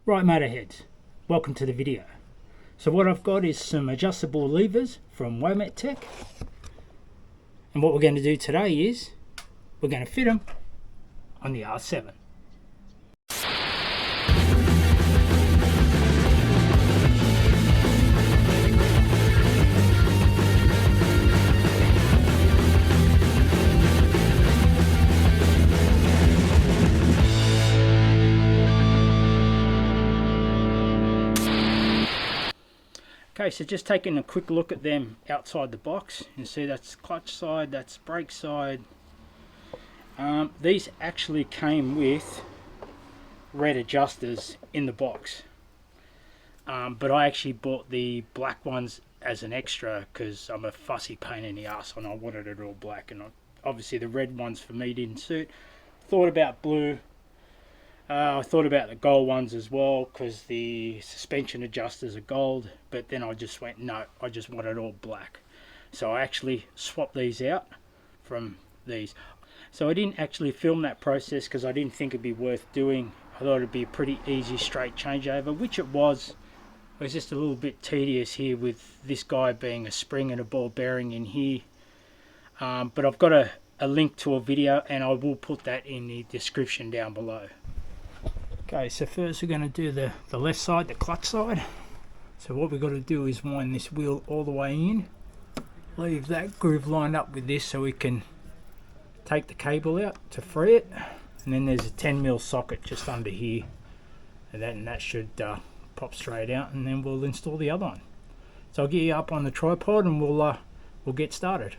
Right motorheads, welcome to the video. So what I've got is some adjustable levers from Womet Tech, and what we're going to do today is we're going to fit them on the R7. Okay, so just taking a quick look at them outside the box, you see that's clutch side, that's brake side. These actually came with red adjusters in the box, but I actually bought the black ones as an extra because I'm a fussy pain in the ass and I wanted it all black, and obviously the red ones for me didn't suit. Thought about blue. I thought about the gold ones as well because the suspension adjusters are gold, but then I just went no, I just want it all black. So I actually swapped these out from these. So I didn't actually film that process because I didn't think it'd be worth doing. I thought it'd be a pretty easy straight changeover, which it was. It was just a little bit tedious here with this guy being a spring and a ball bearing in here. But I've got a link to a video and I will put that in the description down below. Okay, so first we're going to do the left side, the clutch side. So what we've got to do is wind this wheel all the way in, leave that groove lined up with this so we can take the cable out to free it, and then there's a 10mm socket just under here, and that should pop straight out, and then we'll install the other one. So I'll get you up on the tripod and we'll get started.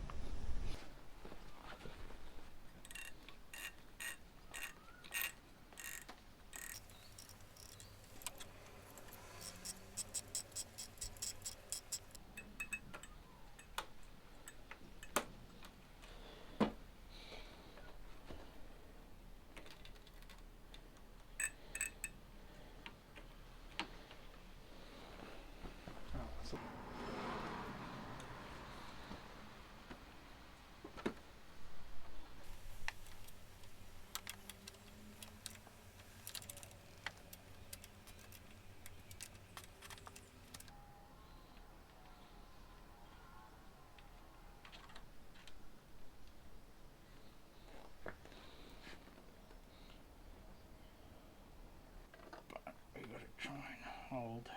Try and hold.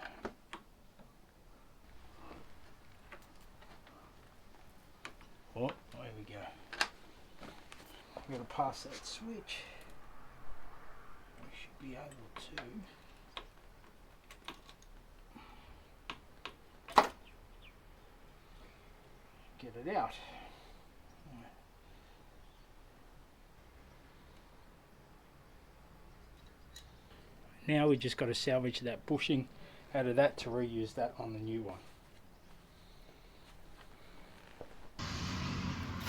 Oh, there we go. We've got to pass that switch. We should be able to get it out. Now we just got to salvage that bushing out of that to reuse that on the new one.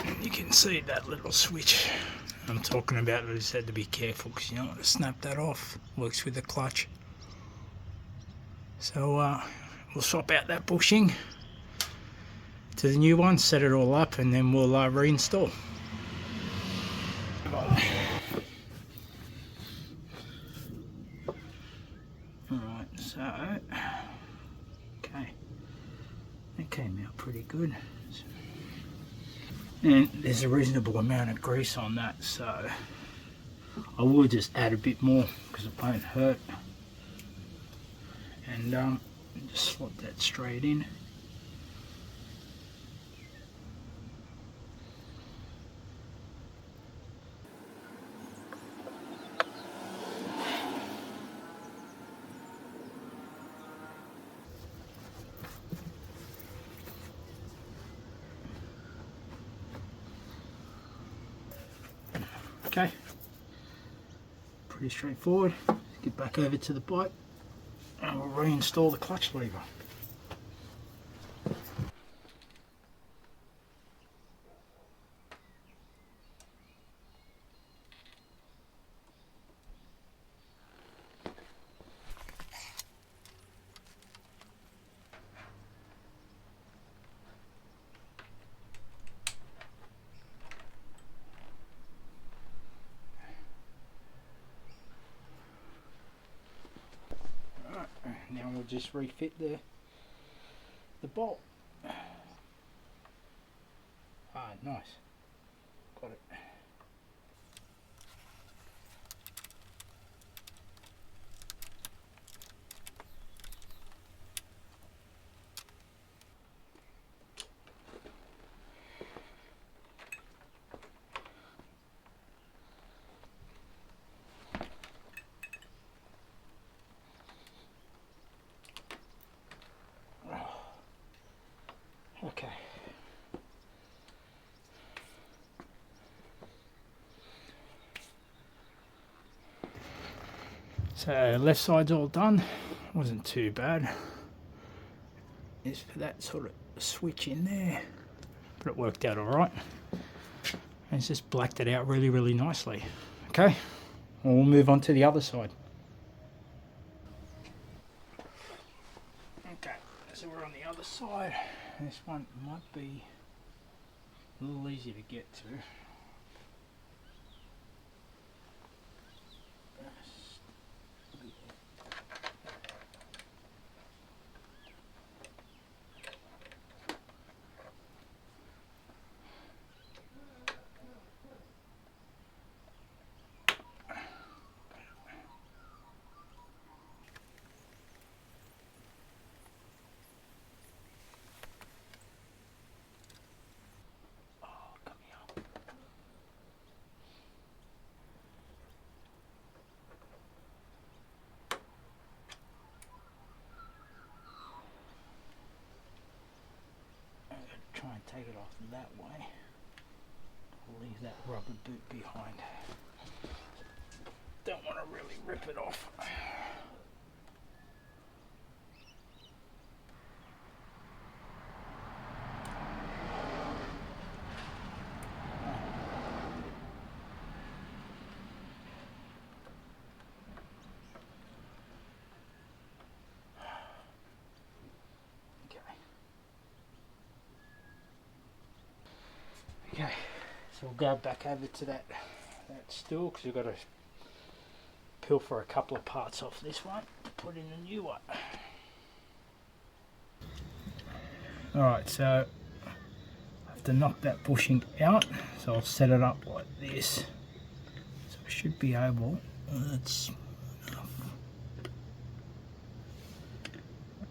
And you can see that little switch I'm talking about. I just had to be careful because you don't want to snap that off. Works with the clutch. So we'll swap out that bushing to the new one, set it all up, and then we'll reinstall. Alright, so okay, that came out pretty good, and there's a reasonable amount of grease on that, so I will just add a bit more because it won't hurt, and just slot that straight in. Okay, pretty straightforward. Get back over to the bike and we'll reinstall the clutch lever. Now we'll just refit the bolt. Ah, nice. Got it. Okay. So left side's all done. Wasn't too bad. Just for that sort of switch in there, but it worked out all right. And it's just blacked it out really, really nicely. Okay, well, we'll move on to the other side. Okay, so we're on the other side. This one might be a little easier to get to. Try and take it off that way. Leave that rubber boot behind. Don't want to really rip it off. Okay, so we'll go back over to that stool because we've got to pilfer a couple of parts off this one to put in a new one. Alright, so I have to knock that bushing out, so I'll set it up like this. So I should be able, that's enough.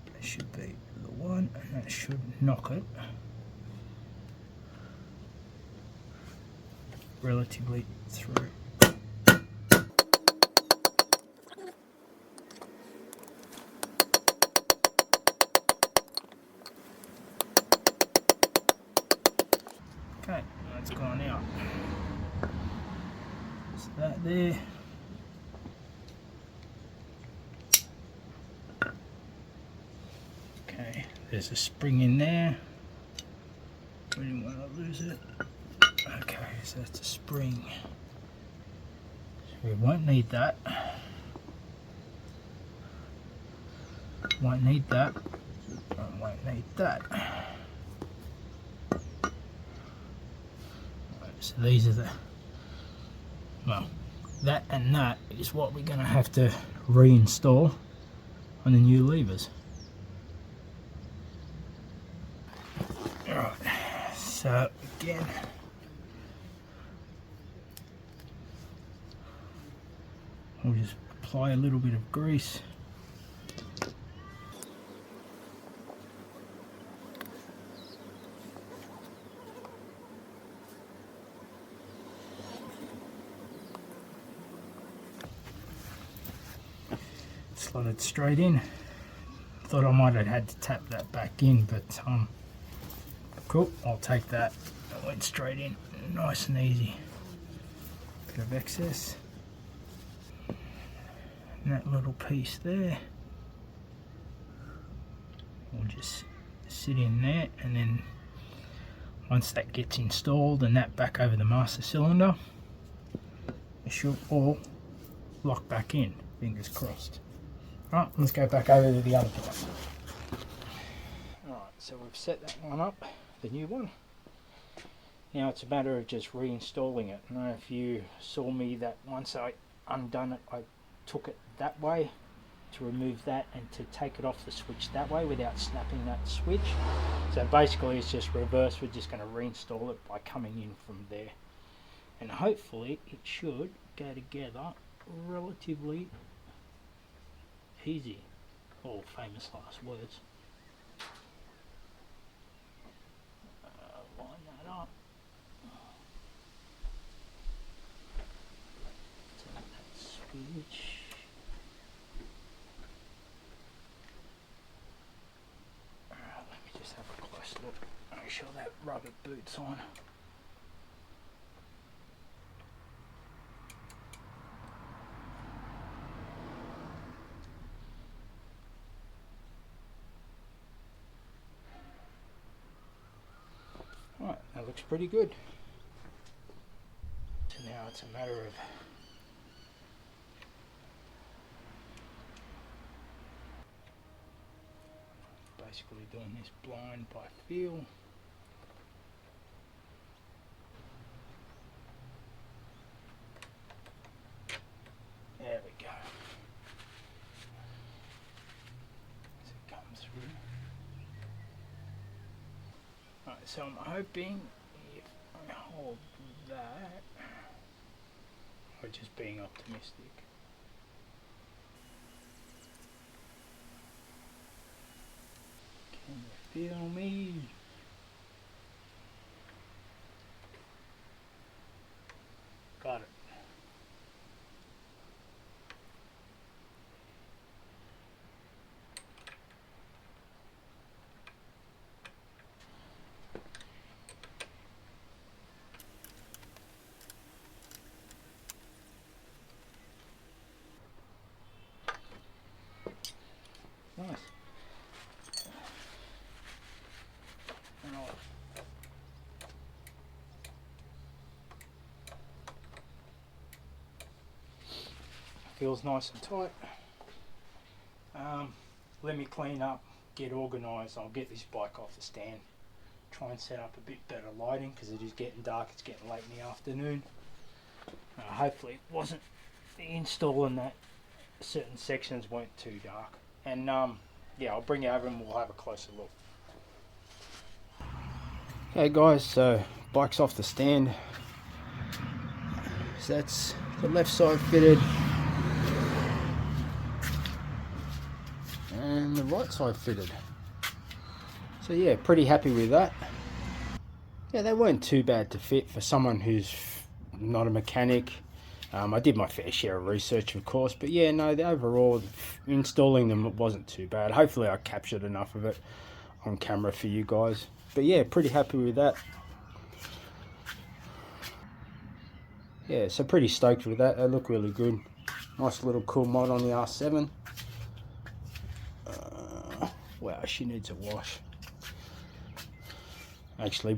That should be the one, and that should knock it relatively through. Okay, that's gone out. So that there. Okay, there's a spring in there. We didn't want to lose it. Okay, so that's a spring. So we won't need that. Won't need that. Won't need that. Right, so these are the, well, that and that is what we're going to have to reinstall on the new levers. Alright, so again, we'll just apply a little bit of grease. Slot it straight in. Thought I might have had to tap that back in, but cool, I'll take that. That went straight in, nice and easy. Bit of excess. And that little piece there will just sit in there, and then once that gets installed and that back over the master cylinder, it should all lock back in, fingers crossed. Right, let's go back over to the other part. Alright, so we've set that one up, the new one. Now it's a matter of just reinstalling it. I don't know if you saw me that once I undone it, I took it that way to remove that and to take it off the switch that way without snapping that switch. So basically it's just reverse. We're just going to reinstall it by coming in from there, and hopefully it should go together relatively easy. All famous last words. Line that up. Take that switch. Let me just have a close look. Make sure that rubber boot's on. Right, that looks pretty good. So now it's a matter of basically doing this blind by feel. There we go. As it comes through. Right, so I'm hoping if I hold that, or just being optimistic. Can you feel me? Got it. Nice. Feels nice and tight. Let me clean up, get organised. I'll get this bike off the stand, try and set up a bit better lighting because it is getting dark. It's getting late in the afternoon. Hopefully it wasn't the install in that certain sections weren't too dark. And yeah, I'll bring you over and we'll have a closer look. Okay guys, so bike's off the stand. So that's the left side fitted and the right side fitted. So yeah, pretty happy with that. Yeah, they weren't too bad to fit for someone who's not a mechanic. I did my fair share of research, of course, but yeah, no, the overall installing them wasn't too bad. Hopefully I captured enough of it on camera for you guys. But yeah, pretty happy with that. Yeah, so pretty stoked with that. They look really good. Nice little cool mod on the R7. Wow, she needs a wash. Actually,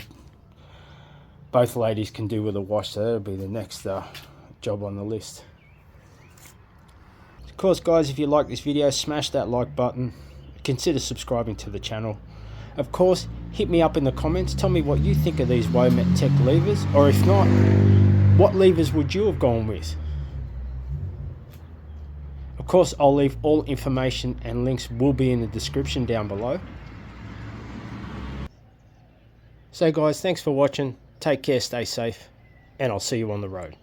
both ladies can do with a wash, so that'll be the next job on the list. Of course guys, if you like this video, smash that like button. Consider subscribing to the channel. Of course, hit me up in the comments. Tell me what you think of these Womet Tech levers, or if not, what levers would you have gone with? Of course, I'll leave all information and links will be in the description down below. So guys, thanks for watching. Take care, stay safe, and I'll see you on the road.